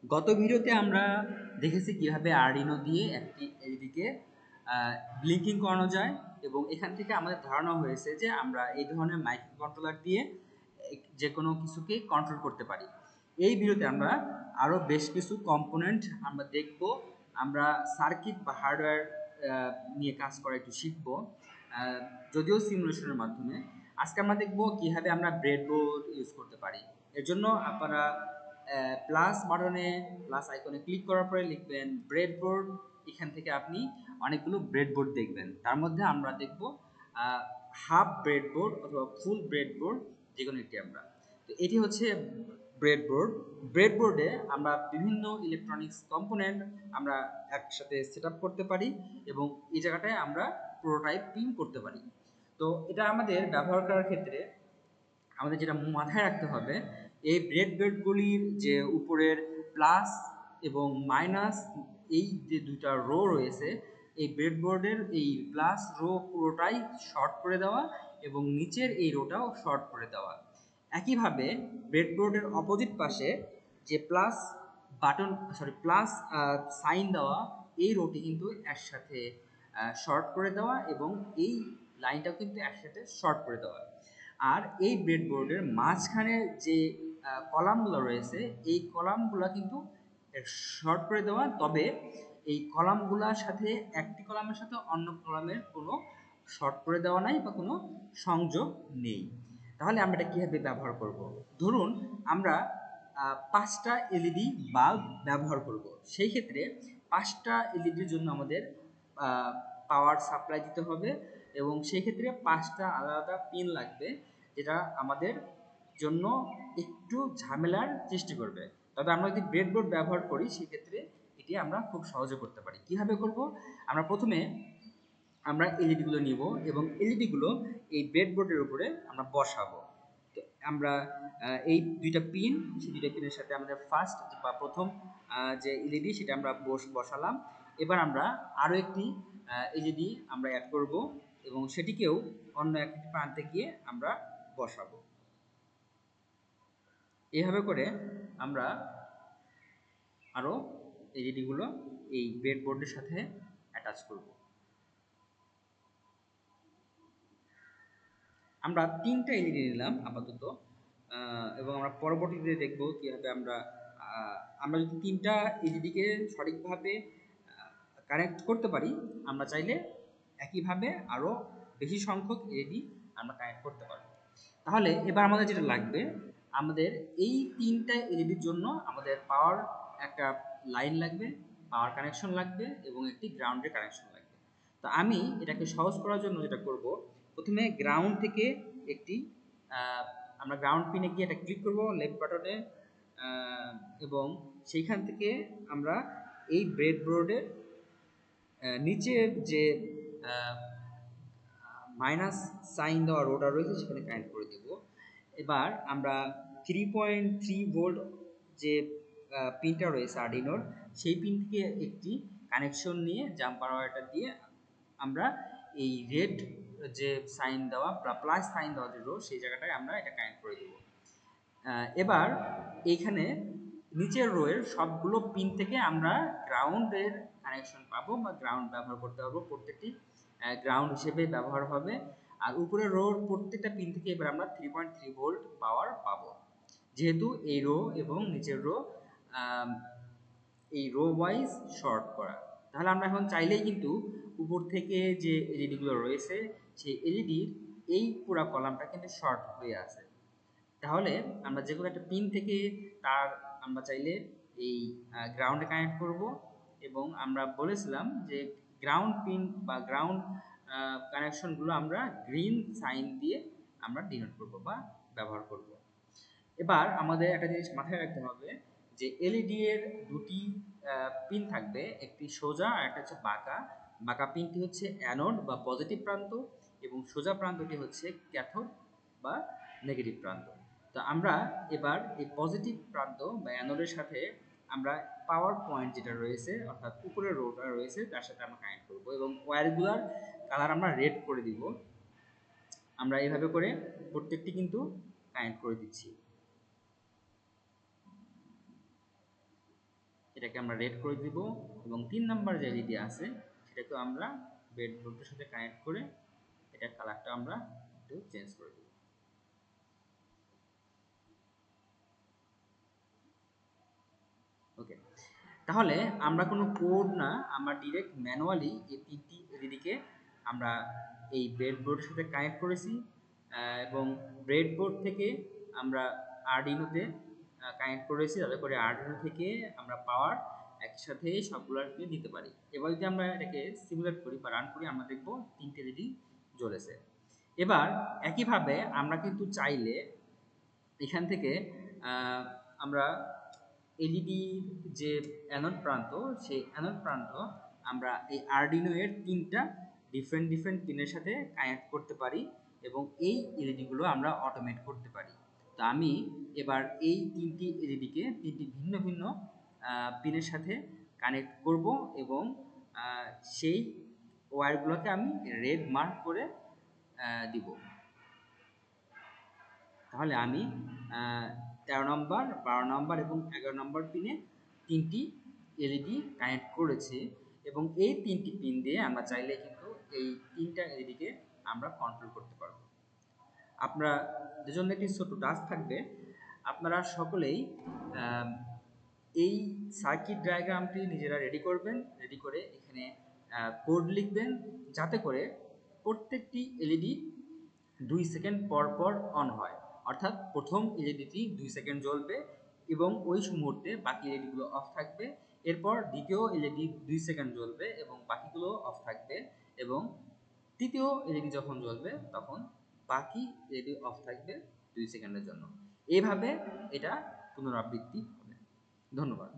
গত ভিডিওতে আমরা দেখেছি কিভাবে আরডিনো দিয়ে একটি এলইডিকে ব্লিঙ্কিং করানো যায়, এবং এখান থেকে আমাদের ধারণা হয়েছে যে আমরা এই ধরনের মাইক্রো কন্ট্রোলার দিয়ে যে কোনো কিছুকে কন্ট্রোল করতে পারি। এই ভিডিওতে আমরা আরও বেশ কিছু কম্পোনেন্ট আমরা দেখব, আমরা সার্কিট বা হার্ডওয়্যার নিয়ে কাজ করা একটু শিখব, যদিও সিমুলেশনের মাধ্যমে। আজকে আমরা দেখব কিভাবে আমরা ব্রেডবোর্ড ইউজ করতে পারি। এর জন্য আপনারা প্লাস বাটনে, প্লাস আইকনে ক্লিক করার পরে লিখবেন ব্রেডবোর্ড। এখান থেকে আপনি অনেকগুলো ব্রেডবোর্ড দেখবেন, তার মধ্যে আমরা দেখব হাফ ব্রেডবোর্ড অথবা ফুল ব্রেডবোর্ড, যে কোনো একটি। আমরা তো এটি হচ্ছে ব্রেডবোর্ড। ব্রেডবোর্ডে আমরা বিভিন্ন ইলেকট্রনিক্স কম্পোনেন্ট আমরা একসাথে সেট আপ করতে পারি, এবং এই জায়গাটায় আমরা প্রোটোটাইপ প্রিন্ট করতে পারি। তো এটা আমাদের ব্যবহার করার ক্ষেত্রে আমাদের যেটা মাথায় রাখতে হবে, এই ব্রেডবোর্ডগুলির যে উপরের প্লাস এবং মাইনাস, এই যে দুইটা রো রয়েছে, এই ব্রেডবোর্ডের এই প্লাস রো পুরোটাই শর্ট করে দেওয়া এবং নিচের এই রোটাও শর্ট করে দেওয়া। একইভাবে ব্রেডবোর্ডের অপোজিট পাশে যে প্লাস বাটন প্লাস সাইন দেওয়া, এই রোটি কিন্তু একসাথে শর্ট করে দেওয়া, এবং এই লাইনটাও কিন্তু একসাথে শর্ট করে দেওয়া। আর এই ব্রেডবোর্ডের মাঝখানে যে কলামগুলো রয়েছে, এই কলামগুলো কিন্তু শর্ট করে দেওয়া, তবে এই কলামগুলোর সাথে একটি কলামের সাথে অন্য কলামের কোনো শর্ট করে দেওয়া নাই বা কোনো সংযোগ নেই। তাহলে আমরা এটা কীভাবে ব্যবহার করব? ধরুন আমরা 5টা এলইডি বাল্ব ব্যবহার করব। সেই ক্ষেত্রে 5টা এলইডির জন্য আমাদের পাওয়ার সাপ্লাই দিতে হবে, এবং সেই ক্ষেত্রে 5টা আলাদা আলাদা পিন লাগবে, যেটা আমাদের জন্য একটু ঝামেলার সৃষ্টি করবে। তবে আমরা যদি ব্রেডবোর্ড ব্যবহার করি সেক্ষেত্রে এটি আমরা খুব সহজে করতে পারি। কীভাবে করব? আমরা প্রথমে আমরা এলইডিগুলো নিব এবং এলইডিগুলো এই ব্রেডবোর্ডের উপরে আমরা বসাবো। তো আমরা এই দুইটা পিন, সেই দুইটা পিনের সাথে আমাদের ফার্স্ট বা প্রথম যে এলইডি সেটা আমরা বসালাম। এবার আমরা আরও একটি এলইডি আমরা অ্যাড করব এবং সেটিকেও অন্য একটি প্রান্তে গিয়ে আমরা বসাবো। এভাবে করে আমরা আরও এলইডিগুলো এই ব্রেডবোর্ডের সাথে অ্যাটাচ করব। আমরা 3টা এলইডি নিলাম আপাতত, এবং আমরা পরবর্তীতে দেখব কীভাবে আমরা যদি 3টা এলইডিকে সঠিকভাবে কানেক্ট করতে পারি, আমরা চাইলে একইভাবে আরও বেশি সংখ্যক এলইডি আমরা কানেক্ট করতে পারব। তাহলে এবার আমাদের যেটা লাগবে, আমাদের এই 3টা এলইডির জন্য আমাদের পাওয়ার একটা লাইন লাগবে, পাওয়ার কানেকশন লাগবে, এবং একটি গ্রাউন্ডের কানেকশন লাগবে। তো আমি এটাকে সহজ করার জন্য যেটা করব, প্রথমে গ্রাউন্ড থেকে একটি আমরা গ্রাউন্ড পিনে গিয়ে এটা ক্লিক করব লেফট বাটনে, এবং সেইখান থেকে আমরা এই ব্রেডবোর্ডের নিচের যে মাইনাস সাইন দেওয়া রোটা রয়েছে সেখানে কানেক্ট করে দেব। এবার আমরা 3.3 ভোল্ট যে পিনটা রয়েছে আরডিনোর, সেই পিন থেকে একটি কানেকশন নিয়ে জাম্পার ওয়্যারটা দিয়ে আমরা এই রেড যে সাইন দেওয়া বা প্লাস সাইন দেওয়া যে রো, সেই জায়গাটায় আমরা এটা কানেক্ট করে দেব। এবার এইখানে নিচের রোয়ের সবগুলো পিন থেকে আমরা গ্রাউন্ডের কানেকশন পাবো বা গ্রাউন্ড ব্যবহার করতে পারবো, প্রত্যেকটি গ্রাউন্ড হিসেবে ব্যবহার হবে। আর উপরের রোর প্রত্যেকটা পিন থেকে এবার আমরা 3.3 ভোল্ট পাওয়ার পাবো, যেহেতু এই রো এবং নিচের রো এই রো ওয়াইজ শর্ট করা। তাহলে আমরা এখন চাইলেই কিন্তু উপর থেকে যে এলইডিগুলো রয়েছে সেই এলইডির এই পুরো কলামটা কিন্তু শর্ট হয়ে আছে। তাহলে আমরা যে কোনো একটা পিন থেকে তার আমরা চাইলে এই গ্রাউন্ডে কানেক্ট করব, এবং আমরা বলেছিলাম যে গ্রাউন্ড পিন বা গ্রাউন্ড কানেকশনগুলো আমরা গ্রিন সাইন দিয়ে আমরা ডিনোট করব বা ব্যবহার করব। এবার আমাদের একটা জিনিস মাথায় রাখতে হবে যে এলইডি এর দুটি পিন থাকবে, একটি সোজা আর একটা হচ্ছে বাঁকা। বাঁকা পিনটি হচ্ছে অ্যানোড বা পজিটিভ প্রান্ত, এবং সোজা প্রান্তটি হচ্ছে ক্যাথোড বা নেগেটিভ প্রান্ত। তো আমরা এবার এই পজিটিভ প্রান্ত বা অ্যানোডের সাথে আমরা পাওয়ার পয়েন্ট যেটা রয়েছে, অর্থাৎ উপরের রোটা রয়েছে, তার সাথে আমরা কানেক্ট করব, এবং ওয়্যারগুলোর কালার আমরা রেড করে দিব। আমরা এভাবে করে প্রত্যেকটি কিন্তু কানেক্ট করে দিচ্ছি। এটাকে আমরা রেড করে দিব এবং 3 নাম্বার যে এলইডি আছে সেটাকে আমরা ব্রেডবোর্ডের সাথে কানেক্ট করে এটার কালারটা আমরা একটু চেঞ্জ করে দেব। ওকে, তাহলে আমরা কোনো কোড না, আমরা ডিরেক্ট ম্যানুয়ালি এই 3টি এলইডিকে আমরা এই ব্রেডবোর্ডের সাথে কানেক্ট করেছি এবং ব্রেডবোর্ড থেকে আমরা আরডিনোতে কানেক্ট করেছি, যাতে করে আরডিনো থেকে আমরা পাওয়ার একসাথে সবগুলোকে দিতে পারি। এবার যদি আমরা এটাকে সিমুলেট করি বা রান করি, আমরা দেখব 3টে এলইডি জ্বলেছে। এবার একইভাবে আমরা কিন্তু চাইলে এখান থেকে আমরা এলইডি যে অ্যানোড প্রান্ত, সেই অ্যানোড প্রান্ত আমরা এই আরডিনো এর 3টা ডিফারেন্ট পিনের সাথে কানেক্ট করতে পারি এবং এই এলইডিগুলো আমরা অটোমেট করতে পারি। তো আমি এবার এই 3টি এলইডিকে 3টি ভিন্ন ভিন্ন পিনের সাথে কানেক্ট করব এবং সেই ওয়্যারগুলোকে আমি রেড মার্ক করে দিব। তাহলে আমি 13 নম্বর, 12 নম্বর এবং 11 নম্বর পিনে 3টি এলইডি কানেক্ট করেছি এবং এই 3টি পিন দিয়ে আমরা চাইলে কিন্তু এই 3টা এলইডিকে আমরা কন্ট্রোল করতে পারবো। আপনাদের জন্য একটি ছোট টাস্ক থাকবে, আপনারা সকলেই এই সার্কিট ডায়াগ্রামটি নিজেরা রেডি করবেন, রেডি করে এখানে কোড লিখবেন, যাতে করে প্রত্যেকটি এলইডি 2 সেকেন্ড পর পর অন হয়। অর্থাৎ প্রথম এলইডিটি 2 সেকেন্ড জ্বলবে এবং ওই মুহূর্তে বাকি এলইডিগুলো অফ থাকবে। এরপর দ্বিতীয় এলইডি 2 সেকেন্ড জ্বলবে এবং বাকিগুলো অফ থাকবে এবং তৃতীয় এলইডি যখন জ্বলবে তখন বাকি এলইডি অফ থাকবে 2 সেকেন্ডের জন্য। এইভাবে এটা পুনরাবৃত্তি হবে। ধন্যবাদ।